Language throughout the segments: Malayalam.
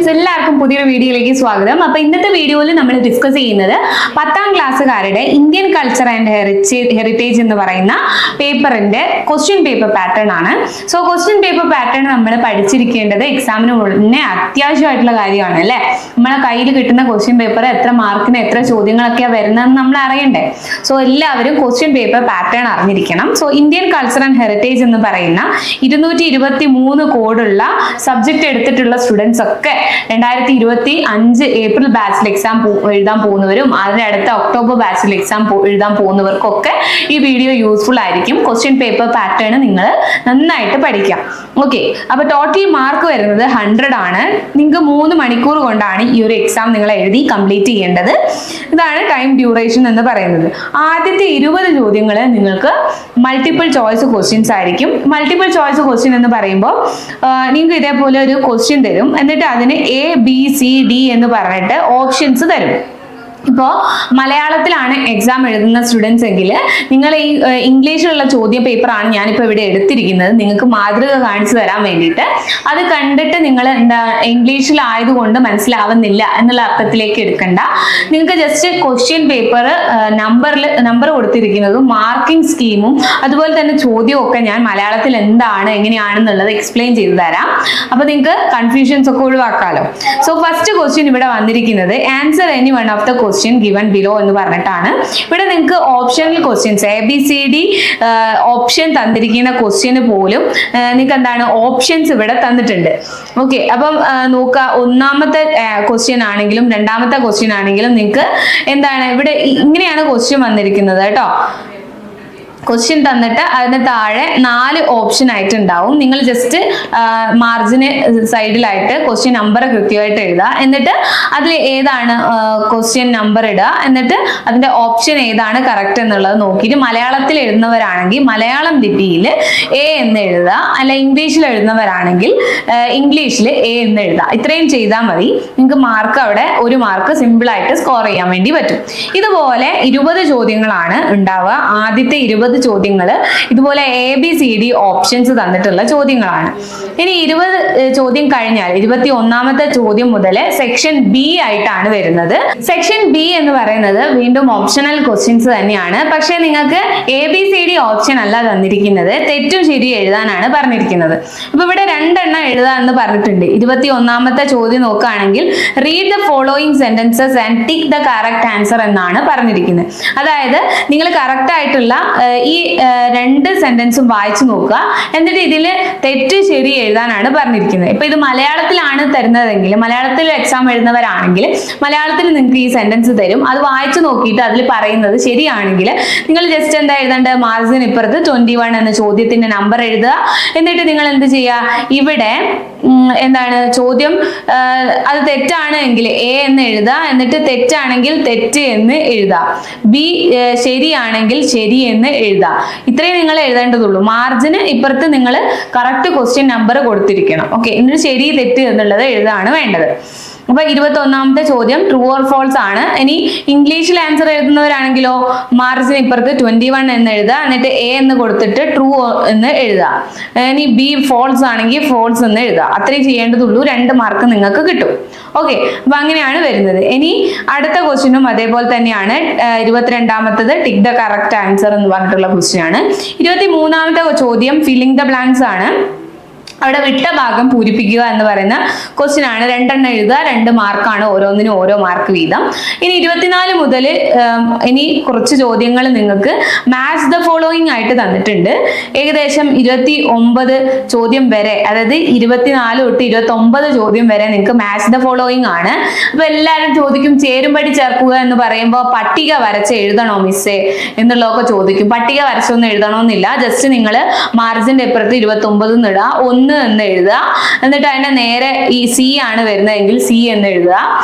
ഫ്രണ്ട്സ്, എല്ലാവർക്കും പുതിയൊരു വീഡിയോയിലേക്ക് സ്വാഗതം. അപ്പോൾ ഇന്നത്തെ വീഡിയോയിൽ നമ്മൾ ഡിസ്കസ് ചെയ്യുന്നത് 10ാം ക്ലാസ്സുകാരുടെ ഇന്ത്യൻ കൾച്ചർ ആൻഡ് ഹെറിറ്റേജ് എന്ന് പറയുന്ന പേപ്പറിന്റെ ക്വസ്റ്റ്യൻ പേപ്പർ പാറ്റേൺ ആണ്. സോ ക്വസ്റ്റ്യൻ പേപ്പർ പാറ്റേൺ നമ്മൾ പഠിച്ചിരിക്കേണ്ടത് എക്സാമിന് മുന്നേ അത്യാവശ്യമായിട്ടുള്ള കാര്യമാണ് അല്ലേ. നമ്മളെ കയ്യിൽ കിട്ടുന്ന ക്വസ്റ്റ്യൻ പേപ്പർ എത്ര മാർക്കിന് എത്ര ചോദ്യങ്ങളൊക്കെയാണ് വരുന്നതെന്ന് നമ്മൾ അറിയണ്ടേ. സോ എല്ലാവരും ക്വസ്റ്റ്യൻ പേപ്പർ പാറ്റേൺ അറിഞ്ഞിരിക്കണം. So Indian culture and heritage എന്ന് പറയുന്ന 223 കോഡുള്ള സബ്ജക്ട് എടുത്തിട്ടുള്ള സ്റ്റുഡൻസ് ഒക്കെ 2025 ഏപ്രിൽ ബാച്ചിൽ എക്സാം എഴുതാൻ പോകുന്നവരും അതിന്റെ അടുത്ത ഒക്ടോബർ ബാച്ചിൽ എക്സാം എഴുതാൻ പോകുന്നവർക്കൊക്കെ ഈ വീഡിയോ യൂസ്ഫുൾ ആയിരിക്കും. ക്വസ്റ്റ്യൻ പേപ്പർ പാറ്റേൺ നിങ്ങൾ നന്നായിട്ട് പഠിക്കാം. ഓക്കെ, അപ്പൊ ടോട്ടൽ മാർക്ക് വരുന്നത് 100 ആണ്. നിങ്ങൾക്ക് 3 മണിക്കൂർ കൊണ്ടാണ് ഈ ഒരു എക്സാം നിങ്ങൾ എഴുതി കംപ്ലീറ്റ് ചെയ്യേണ്ടത്. ഇതാണ് ടൈം ഡ്യൂറേഷൻ എന്ന് പറയുന്നത്. ആദ്യത്തെ 20 ചോദ്യങ്ങൾ നിങ്ങൾക്ക് മൾട്ടിപ്പിൾ ചോയ്സ് ക്വസ്റ്റ്യൻസ് ആയിരിക്കും. മൾട്ടിപ്പിൾ ചോയ്സ് ക്വസ്റ്റ്യൻ എന്ന് പറയുമ്പോൾ നിങ്ങൾക്ക് ഇതേപോലെ ഒരു ക്വസ്റ്റ്യൻ തരും, എന്നിട്ട് അതിന് ABCD എന്ന് പറഞ്ഞിട്ട് ഓപ്ഷൻസ് തരും. ഇപ്പോൾ മലയാളത്തിലാണ് എക്സാം എഴുതുന്ന സ്റ്റുഡൻസ് എങ്കിൽ നിങ്ങൾ ഈ ഇംഗ്ലീഷിലുള്ള ചോദ്യ പേപ്പറാണ് ഞാനിപ്പോൾ ഇവിടെ എടുത്തിരിക്കുന്നത്, നിങ്ങൾക്ക് മാതൃക കാണിച്ചു തരാൻ വേണ്ടിയിട്ട്. അത് കണ്ടിട്ട് നിങ്ങൾ എന്താ ഇംഗ്ലീഷിലായതുകൊണ്ട് മനസ്സിലാവുന്നില്ല എന്നുള്ള അർത്ഥത്തിലേക്ക് എടുക്കണ്ട. നിങ്ങൾക്ക് ജസ്റ്റ് ക്വസ്റ്റ്യൻ പേപ്പർ നമ്പർ കൊടുത്തിരിക്കുന്നതും മാർക്കിംഗ് സ്കീമും അതുപോലെ തന്നെ ചോദ്യവും ഒക്കെ ഞാൻ മലയാളത്തിൽ എന്താണ് എങ്ങനെയാണെന്നുള്ളത് എക്സ്പ്ലെയിൻ ചെയ്തു തരാം. അപ്പോൾ നിങ്ങൾക്ക് കൺഫ്യൂഷൻസ് ഒക്കെ ഒഴിവാക്കാമല്ലോ. സോ ഫസ്റ്റ് ക്വസ്റ്റ്യൻ ഇവിടെ വന്നിരിക്കുന്നത് answer any one of the question given below എന്ന് പറഞ്ഞിട്ടാണ്. ഇവിടെ നിങ്ങൾക്ക് ഓപ്ഷണൽ ക്വസ്റ്റ്യൻസ് ABCD ഓപ്ഷൻ തന്നിരിക്കുന്ന ക്വസ്റ്റ്യന് പോലും നിങ്ങൾക്ക് എന്താണ് ഓപ്ഷൻസ് ഇവിടെ തന്നിട്ടുണ്ട്. ഓക്കെ, അപ്പം നോക്കുക, ഒന്നാമത്തെ ക്വസ്റ്റ്യൻ ആണെങ്കിലും രണ്ടാമത്തെ ക്വസ്റ്റ്യൻ ആണെങ്കിലും നിങ്ങൾക്ക് എന്താണ് ഇവിടെ ഇങ്ങനെയാണ് ക്വസ്റ്റ്യൻ വന്നിരിക്കുന്നത് കേട്ടോ. ക്വസ്റ്റ്യൻ തന്നിട്ട് അതിന് താഴെ 4 ഓപ്ഷൻ ആയിട്ട് ഉണ്ടാവും. നിങ്ങൾ ജസ്റ്റ് മാർജിന് സൈഡിലായിട്ട് ക്വസ്റ്റ്യൻ നമ്പർ കൃത്യമായിട്ട് എഴുതുക, എന്നിട്ട് അതിൽ ഏതാണ് ക്വസ്റ്റ്യൻ നമ്പർ ഇടുക, എന്നിട്ട് അതിന്റെ ഓപ്ഷൻ ഏതാണ് കറക്റ്റ് എന്നുള്ളത് നോക്കിയിട്ട് മലയാളത്തിൽ എഴുതുന്നവരാണെങ്കിൽ മലയാളം ലിപിയിൽ A എന്ന് എഴുതുക, അല്ല ഇംഗ്ലീഷിൽ എഴുതുന്നവരാണെങ്കിൽ ഇംഗ്ലീഷിൽ A എന്ന് എഴുതുക. ഇത്രയും ചെയ്താൽ മതി. നിങ്ങൾക്ക് മാർക്ക് അവിടെ 1 മാർക്ക് സിമ്പിൾ ആയിട്ട് സ്കോർ ചെയ്യാൻ വേണ്ടി പറ്റും. ഇതുപോലെ 20 ചോദ്യങ്ങളാണ് ഉണ്ടാവുക. ആദ്യത്തെ 20 ചോദ്യങ്ങൾ ഇതുപോലെ ABCD ഓപ്ഷൻസ് തന്നിട്ടുള്ള ചോദ്യങ്ങളാണ്. ഇനി 20 ചോദ്യം കഴിഞ്ഞാൽ 21ാമത്തെ ചോദ്യം മുതൽ സെക്ഷൻ B ആയിട്ടാണ് വരുന്നത്. സെക്ഷൻ B എന്ന് പറയുന്നത് വീണ്ടും ഓപ്ഷണൽ ക്വസ്റ്റ്യൻസ് തന്നെയാണ്. പക്ഷെ നിങ്ങൾക്ക് ABCD ഓപ്ഷൻ അല്ല തന്നിരിക്കുന്നത്, തെറ്റും ശരി എഴുതാനാണ് പറഞ്ഞിരിക്കുന്നത്. ഇപ്പൊ ഇവിടെ 2 എണ്ണം എഴുതാന്ന് പറഞ്ഞിട്ടുണ്ട്. 21ാമത്തെ ചോദ്യം നോക്കുകയാണെങ്കിൽ read the following sentences and tick the correct answer എന്നാണ് പറഞ്ഞിരിക്കുന്നത്. അതായത് നിങ്ങൾ കറക്റ്റ് ആയിട്ടുള്ള ഈ 2 സെന്റൻസും വായിച്ചു നോക്കുക, എന്നിട്ട് ഇതിൽ തെറ്റ് ശരി എഴുതാനാണ് പറഞ്ഞിരിക്കുന്നത്. ഇപ്പൊ ഇത് മലയാളത്തിലാണ് തരുന്നതെങ്കിൽ, മലയാളത്തിൽ എക്സാം എഴുതുന്നവരാണെങ്കിൽ മലയാളത്തിൽ നിങ്ങൾക്ക് ഈ സെന്റൻസ് തരും. അത് വായിച്ചു നോക്കിയിട്ട് അതിൽ പറയുന്നത് ശരിയാണെങ്കിൽ നിങ്ങൾ ജസ്റ്റ് എന്താ എഴുതേണ്ടത്, മാർജിന് ഇപ്പുറത്ത് 21 എന്ന ചോദ്യത്തിന്റെ നമ്പർ എഴുതുക. എന്നിട്ട് നിങ്ങൾ എന്ത് ചെയ്യുക, ഇവിടെ എന്താണ് ചോദ്യം അത് തെറ്റാണ് എങ്കിൽ A എന്ന് എഴുതുക, എന്നിട്ട് തെറ്റാണെങ്കിൽ തെറ്റ് എന്ന് എഴുതുക, B ശരിയാണെങ്കിൽ ശരി എന്ന് എഴുതുക. ഇത്രയും നിങ്ങൾ എഴുതേണ്ടതുള്ളൂ. മാർജിന് ഇപ്പുറത്ത് നിങ്ങൾ കറക്റ്റ് ക്വസ്റ്റ്യൻ നമ്പർ കൊടുത്തിരിക്കണം. ഓക്കെ, എന്നിട്ട് ശരി തെറ്റ് എന്നുള്ളത് എഴുതാണ് വേണ്ടത്. അപ്പൊ 21ാമത്തെ ചോദ്യം ട്രൂ ഓർ ഫോൾസ് ആണ്. ഇനി ഇംഗ്ലീഷിൽ ആൻസർ എഴുതുന്നവരാണെങ്കിലോ മാർജിന് ഇപ്പുറത്ത് 21 എന്ന് എഴുതുക, എന്നിട്ട് A എന്ന് കൊടുത്തിട്ട് ട്രൂ എന്ന് എഴുതുക. ഇനി B ഫോൾസ് ആണെങ്കിൽ ഫോൾസ് എന്ന് എഴുതുക. അത്രയും ചെയ്യേണ്ടതുള്ളൂ. 2 മാർക്ക് നിങ്ങൾക്ക് കിട്ടും. ഓക്കെ, അപ്പൊ അങ്ങനെയാണ് വരുന്നത്. ഇനി അടുത്ത ക്വസ്റ്റ്യനും അതേപോലെ തന്നെയാണ്. 22ാമത്തത് ടിക്ക് ദ കറക്റ്റ് ആൻസർ എന്ന് പറഞ്ഞിട്ടുള്ള ക്വസ്റ്റ്യൻ ആണ്. 23ാമത്തെ ചോദ്യം ഫില്ലിംഗ് ദ ബ്ലാങ്ക്സ് ആണ്. അവിടെ വിട്ട ഭാഗം പൂരിപ്പിക്കുക എന്ന് പറയുന്ന ക്വസ്റ്റ്യൻ ആണ്. 2 എണ്ണം എഴുതുക, 2 മാർക്കാണ്, ഓരോന്നിനും ഓരോ മാർക്ക് വീതം. ഇനി 24 മുതൽ ഇനി കുറച്ച് ചോദ്യങ്ങൾ നിങ്ങൾക്ക് മാച്ച് ദ ഫോളോയിങ് ആയിട്ട് തന്നിട്ടുണ്ട്. ഏകദേശം 29 ചോദ്യം വരെ, അതായത് 24 തൊട്ട് 29 ചോദ്യം വരെ നിങ്ങൾക്ക് മാച്ച് ദ ഫോളോയിങ് ആണ്. അപ്പൊ എല്ലാവരും ചോദിക്കും ചേരുംപടി ചേർക്കുക എന്ന് പറയുമ്പോൾ പട്ടിക വരച്ച് എഴുതണോ മിസ്സേ എന്നുള്ളതൊക്കെ ചോദിക്കും. പട്ടിക വരച്ചൊന്നും എഴുതണമെന്നില്ല. ജസ്റ്റ് നിങ്ങൾ മാർജിന്റെ അപ്പുറത്ത് 29 ഇടുക, 1 എന്ന് എഴുതുക, എന്നിട്ട് അതിന്റെ നേരെ ഈ C ആണ് വരുന്നതെങ്കിൽ C എന്ന് എഴുതുക.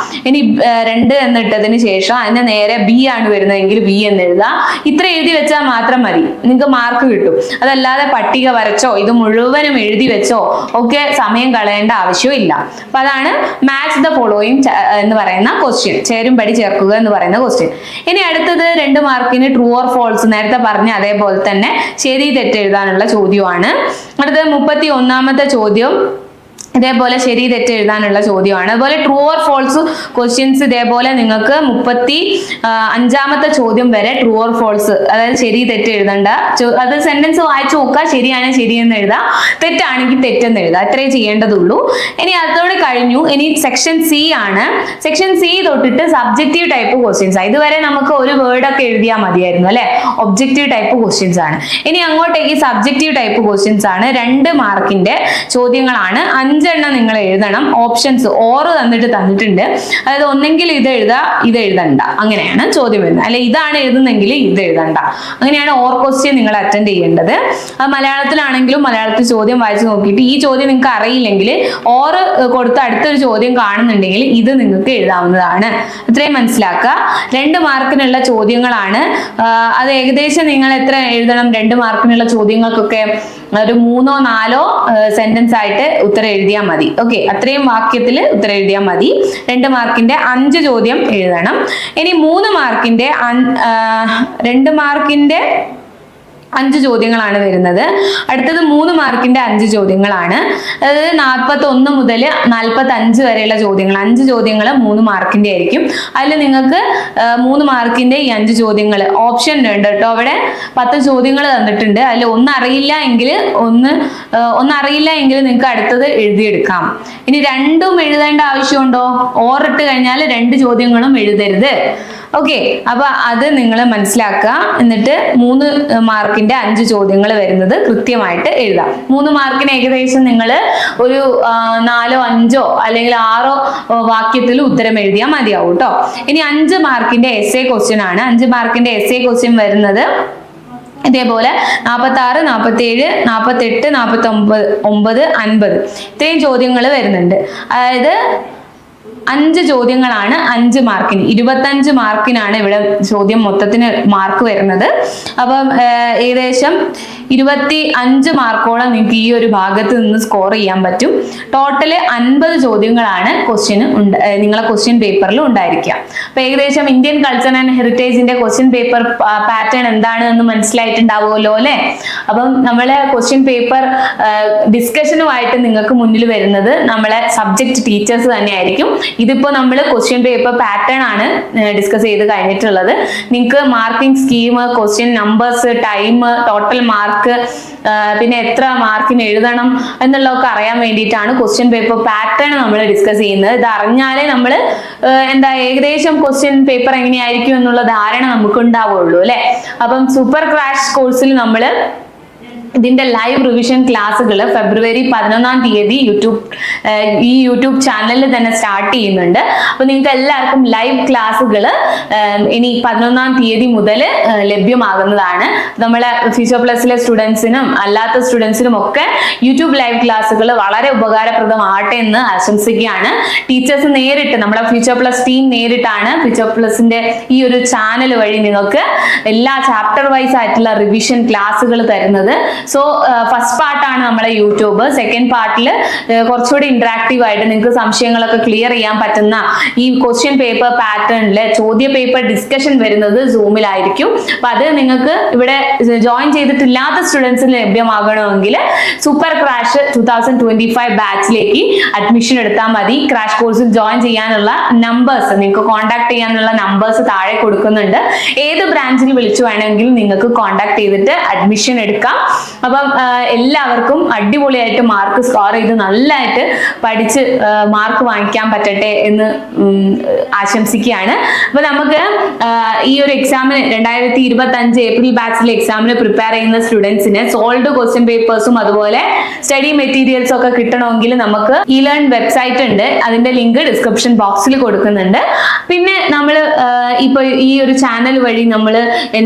ഇനി 2 എന്നിട്ടതിന് ശേഷം അതിന്റെ നേരെ B ആണ് വരുന്നതെങ്കിൽ B എന്ന് എഴുതുക. ഇത്ര എഴുതി വെച്ചാൽ മാത്രം മതി, നിങ്ങൾക്ക് മാർക്ക് കിട്ടും. അതല്ലാതെ പട്ടിക വരച്ചോ ഇത് മുഴുവനും എഴുതി വെച്ചോ ഒക്കെ സമയം കളയേണ്ട ആവശ്യമില്ല. അപ്പൊ അതാണ് മാച്ച് ദ ഫോളോയിങ് എന്ന് പറയുന്ന ക്വസ്റ്റ്യൻ, ചേരുംപടി ചേർക്കുക എന്ന് പറയുന്ന ക്വസ്റ്റ്യൻ. ഇനി അടുത്തത് 2 മാർക്കിന് ട്രൂ ഓർ ഫോൾസ്, നേരത്തെ പറഞ്ഞ അതേപോലെ തന്നെ ശരി തെറ്റ് എഴുതാനുള്ള ചോദ്യമാണ്. അടുത്തത് 31ാമത്തെ ചോദ്യം ഇതേപോലെ ശരി തെറ്റ് എഴുതാനുള്ള ചോദ്യമാണ്. അതുപോലെ ട്രൂ ഓർ ഫോൾസ് ക്വസ്റ്റ്യൻസ് ഇതേപോലെ നിങ്ങൾക്ക് 35ാമത്തെ ചോദ്യം വരെ ട്രൂ ഓർ ഫോൾസ്, അതായത് ശരി തെറ്റ് എഴുതണ്ട. അത് സെന്റൻസ് വായിച്ചു നോക്കുക, ശരിയാണെങ്കിൽ ശരിയെന്ന് എഴുതാം, തെറ്റാണെങ്കിൽ തെറ്റെന്ന് എഴുതാം. അത്രേ ചെയ്യേണ്ടതുള്ളൂ. ഇനി അതോടെ കഴിഞ്ഞു. ഇനി സെക്ഷൻ സി ആണ്. സെക്ഷൻ സി തൊട്ടിട്ട് സബ്ജക്റ്റീവ് ടൈപ്പ് ക്വസ്റ്റ്യൻസ്. ഇതുവരെ നമുക്ക് ഒരു വേർഡ് ഒക്കെ എഴുതിയാൽ മതിയായിരുന്നു അല്ലെ, ഒബ്ജക്റ്റീവ് ടൈപ്പ് ക്വസ്റ്റ്യൻസ് ആണ്. ഇനി അങ്ങോട്ടേക്ക് സബ്ജക്റ്റീവ് ടൈപ്പ് ക്വസ്റ്റ്യൻസ് ആണ്. 2 മാർക്കിന്റെ ചോദ്യങ്ങളാണ്. 5 എണ്ണം നിങ്ങൾ എഴുതണം. ഓപ്ഷൻസ് ഓറ് തന്നിട്ടുണ്ട്. അതായത് ഒന്നെങ്കിൽ ഇത് എഴുതാ, ഇത് എഴുതണ്ട, അങ്ങനെയാണ് ചോദ്യം വരുന്നത്. അല്ലെ ഇതാണ് എഴുതുന്നെങ്കിൽ ഇത് എഴുതണ്ട, അങ്ങനെയാണ് ഓർ ക്വസ്റ്റ്യൻ നിങ്ങൾ അറ്റൻഡ് ചെയ്യേണ്ടത്. അത് മലയാളത്തിലാണെങ്കിലും മലയാളത്തിൽ ചോദ്യം വായിച്ചു നോക്കിയിട്ട് ഈ ചോദ്യം നിങ്ങൾക്ക് അറിയില്ലെങ്കിൽ ഓറ് കൊടുത്ത് അടുത്തൊരു ചോദ്യം കാണുന്നുണ്ടെങ്കിൽ ഇത് നിങ്ങൾക്ക് എഴുതാവുന്നതാണ്. ഇത്രയും മനസ്സിലാക്കുക. 2 മാർക്കിനുള്ള ചോദ്യങ്ങളാണ്. അത് ഏകദേശം നിങ്ങൾ എത്ര എഴുതണം? 2 മാർക്കിനുള്ള ചോദ്യങ്ങൾക്കൊക്കെ ഒരു 3 or 4 സെന്റൻസ് ആയിട്ട് ഉത്തരം എഴുതിയാൽ മതി. ഓക്കെ, അത്രയും വാക്യത്തിൽ ഉത്തരം എഴുതിയാൽ മതി. 2 മാർക്കിന്റെ 5 ചോദ്യം എഴുതണം. ഇനി 3 മാർക്കിന്റെ 2 മാർക്കിന്റെ 5 ചോദ്യങ്ങളാണ് വരുന്നത്. അടുത്തത് 3 മാർക്കിന്റെ 5 ചോദ്യങ്ങളാണ്. അതായത് 41 മുതൽ 45 വരെയുള്ള ചോദ്യങ്ങൾ. 5 ചോദ്യങ്ങൾ 3 മാർക്കിന്റെ ആയിരിക്കും. അതിൽ നിങ്ങൾക്ക് 3 മാർക്കിന്റെ ഈ 5 ചോദ്യങ്ങൾ ഓപ്ഷൻ ഉണ്ട് കേട്ടോ. അവിടെ 10 ചോദ്യങ്ങൾ തന്നിട്ടുണ്ട്. അതിൽ ഒന്ന് അറിയില്ല എങ്കിൽ നിങ്ങൾക്ക് അടുത്തത് എഴുതിയെടുക്കാം. ഇനി 2ഉം എഴുതേണ്ട ആവശ്യമുണ്ടോ? ഓറിട്ട് കഴിഞ്ഞാൽ 2 ചോദ്യങ്ങളും എഴുതരുത്. ഓക്കെ, അപ്പൊ അത് നിങ്ങൾ മനസ്സിലാക്കുക. എന്നിട്ട് 3 മാർക്കിന്റെ 5 ചോദ്യങ്ങൾ വരുന്നത് കൃത്യമായിട്ട് എഴുതാം. 3 മാർക്കിന് ഏകദേശം നിങ്ങൾ ഒരു 4 or 5 അല്ലെങ്കിൽ 6 വാക്യത്തിൽ ഉത്തരം എഴുതിയാൽ മതിയാവും കേട്ടോ. ഇനി 5 മാർക്കിന്റെ എസ്സേ ക്വസ്റ്റ്യൻ ആണ്. 5 മാർക്കിന്റെ എസ്സേ ക്വസ്റ്റ്യൻ വരുന്നത് ഇതേപോലെ 46, 47, 48, 49, 50 ഇത്രയും ചോദ്യങ്ങൾ വരുന്നുണ്ട്. അതായത് 5 ചോദ്യങ്ങളാണ് 5 മാർക്കിന്. 25 മാർക്കിനാണ് ഇവിടെ ചോദ്യം മൊത്തത്തിന് മാർക്ക് വരുന്നത്. അപ്പം ഏകദേശം 25 മാർക്കോളം നിങ്ങൾക്ക് ഈ ഒരു ഭാഗത്ത് നിന്ന് സ്കോർ ചെയ്യാൻ പറ്റും. ടോട്ടല് 50 ചോദ്യങ്ങളാണ് നിങ്ങളെ ക്വസ്റ്റ്യൻ പേപ്പറിൽ ഉണ്ടായിരിക്കുക. അപ്പൊ ഏകദേശം ഇന്ത്യൻ കൾച്ചർ ആൻഡ് ഹെറിറ്റേജിന്റെ ക്വസ്റ്റ്യൻ പേപ്പർ പാറ്റേൺ എന്താണ് എന്ന് മനസ്സിലായിട്ടുണ്ടാവുമല്ലോ അല്ലെ. അപ്പം നമ്മളെ ക്വസ്റ്റ്യൻ പേപ്പർ ഡിസ്കഷനുമായിട്ട് നിങ്ങൾക്ക് മുന്നിൽ വരുന്നത് നമ്മളെ സബ്ജക്ട് ടീച്ചേഴ്സ് തന്നെയായിരിക്കും. ഇതിപ്പോ നമ്മൾ ക്വസ്റ്റ്യൻ പേപ്പർ പാറ്റേൺ ആണ് ഡിസ്കസ് ചെയ്ത് കഴിഞ്ഞിട്ടുള്ളത്. നിങ്ങൾക്ക് marking scheme, question numbers, time, total mark, പിന്നെ എത്ര മാർക്കിന് എഴുതണം എന്നുള്ളതൊക്കെ അറിയാൻ വേണ്ടിയിട്ടാണ് ക്വസ്റ്റ്യൻ പേപ്പർ പാറ്റേൺ നമ്മൾ ഡിസ്കസ് ചെയ്യുന്നത്. ഇത് അറിഞ്ഞാലേ നമ്മൾ ഏകദേശം ക്വസ്റ്റ്യൻ പേപ്പർ എങ്ങനെയായിരിക്കും എന്നുള്ള ധാരണ നമുക്ക് ഉണ്ടാവുള്ളൂ അല്ലെ. അപ്പം സൂപ്പർ ക്രാഷ് കോഴ്സിൽ നമ്മൾ ഇതിന്റെ ലൈവ് റിവിഷൻ ക്ലാസ്സുകൾ ഫെബ്രുവരി 11-ാം തീയതി ഈ യൂട്യൂബ് ചാനലിൽ തന്നെ സ്റ്റാർട്ട് ചെയ്യുന്നുണ്ട്. അപ്പൊ നിങ്ങൾക്ക് എല്ലാവർക്കും ലൈവ് ക്ലാസ്സുകൾ ഇനി 11-ാം തീയതി മുതൽ ലഭ്യമാകുന്നതാണ്. നമ്മളെ ഫ്യൂച്ചർ പ്ലസിലെ സ്റ്റുഡൻസിനും അല്ലാത്ത സ്റ്റുഡൻസിനും ഒക്കെ യൂട്യൂബ് ലൈവ് ക്ലാസ്സുകൾ വളരെ ഉപകാരപ്രദമാകട്ടെ എന്ന് ആശംസിക്കുകയാണ്. ടീച്ചേഴ്സ് നേരിട്ട്, നമ്മളെ ഫ്യൂച്ചർ പ്ലസ് ടീം നേരിട്ടാണ് ഫ്യൂച്ചർ പ്ലസിന്റെ ഈ ഒരു ചാനൽ വഴി നിങ്ങൾക്ക് എല്ലാ ചാപ്റ്റർ വൈസ് ആയിട്ടുള്ള റിവിഷൻ ക്ലാസ്സുകൾ തരുന്നത്. സോ ഫസ്റ്റ് പാർട്ടാണ് നമ്മളെ യൂട്യൂബ്. സെക്കൻഡ് പാർട്ടിൽ കുറച്ചുകൂടി ഇന്ററാക്റ്റീവ് ആയിട്ട് നിങ്ങൾക്ക് സംശയങ്ങളൊക്കെ ക്ലിയർ ചെയ്യാൻ പറ്റുന്ന ഈ ക്വസ്റ്റ്യൻ പേപ്പർ പാറ്റേണില് ചോദ്യ പേപ്പർ ഡിസ്കഷൻ വരുന്നത് സൂമിലായിരിക്കും. അപ്പൊ അത് നിങ്ങൾക്ക് ഇവിടെ ജോയിൻ ചെയ്തിട്ടില്ലാത്ത സ്റ്റുഡൻസിന് ലഭ്യമാകണമെങ്കിൽ സൂപ്പർ ക്രാഷ് 2025 ബാച്ചിലേക്ക് അഡ്മിഷൻ എടുത്താൽ മതി. ക്രാഷ് കോഴ്സിൽ ജോയിൻ ചെയ്യാനുള്ള നമ്പേഴ്സ്, നിങ്ങൾക്ക് കോൺടാക്ട് ചെയ്യാനുള്ള നമ്പേഴ്സ് താഴെ കൊടുക്കുന്നുണ്ട്. ഏത് ബ്രാഞ്ചിൽ വിളിച്ചു വേണമെങ്കിലും നിങ്ങൾക്ക് കോൺടാക്ട് ചെയ്തിട്ട് അഡ്മിഷൻ എടുക്കാം. അപ്പം എല്ലാവർക്കും അടിപൊളിയായിട്ട് മാർക്ക് സ്കോർ ചെയ്ത് നല്ലതായിട്ട് പഠിച്ച് മാർക്ക് വാങ്ങിക്കാൻ പറ്റട്ടെ എന്ന് ആശംസിക്കുകയാണ്. അപ്പൊ നമുക്ക് ഈ ഒരു എക്സാമിന് 2025 ഏപ്രിൽ ബാച്ചിലെ എക്സാമിന് പ്രിപ്പയർ ചെയ്യുന്ന സ്റ്റുഡൻസിന് സോൾഡ് ക്വസ്റ്റ്യൻ പേപ്പേഴ്സും അതുപോലെ സ്റ്റഡി മെറ്റീരിയൽസും ഒക്കെ കിട്ടണമെങ്കിൽ നമുക്ക് ഇലേൺ വെബ്സൈറ്റ് ഉണ്ട്. അതിന്റെ ലിങ്ക് ഡിസ്ക്രിപ്ഷൻ ബോക്സിൽ കൊടുക്കുന്നുണ്ട്. പിന്നെ നമ്മൾ ഇപ്പൊ ഈ ഒരു ചാനൽ വഴി നമ്മൾ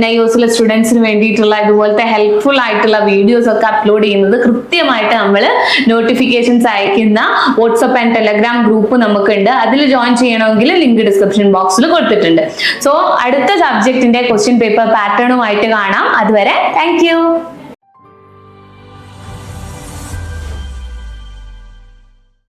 NIOSലെ സ്റ്റുഡൻസിന് വേണ്ടിയിട്ടുള്ള ഇതുപോലത്തെ ഹെൽപ്ഫുൾ ആയിട്ടുള്ള വീഡിയോസ് ഒക്കെ അപ്ലോഡ് ചെയ്യുന്നത് കൃത്യമായിട്ട് നമ്മൾ നോട്ടിഫിക്കേഷൻസ് അയക്കുന്ന വാട്സ്ആപ്പ് ആൻഡ് ടെലഗ്രാം ഗ്രൂപ്പ് നമുക്കുണ്ട്. അതിൽ ജോയിൻ ചെയ്യണമെങ്കിൽ ലിങ്ക് ഡിസ്ക്രിപ്ഷൻ ബോക്സിൽ കൊടുത്തിട്ടുണ്ട്. സോ അടുത്ത സബ്ജക്റ്റിന്റെ ക്വസ്റ്റ്യൻ പേപ്പർ പാറ്റേണുമായിട്ട് കാണാം. അതുവരെ താങ്ക് യു.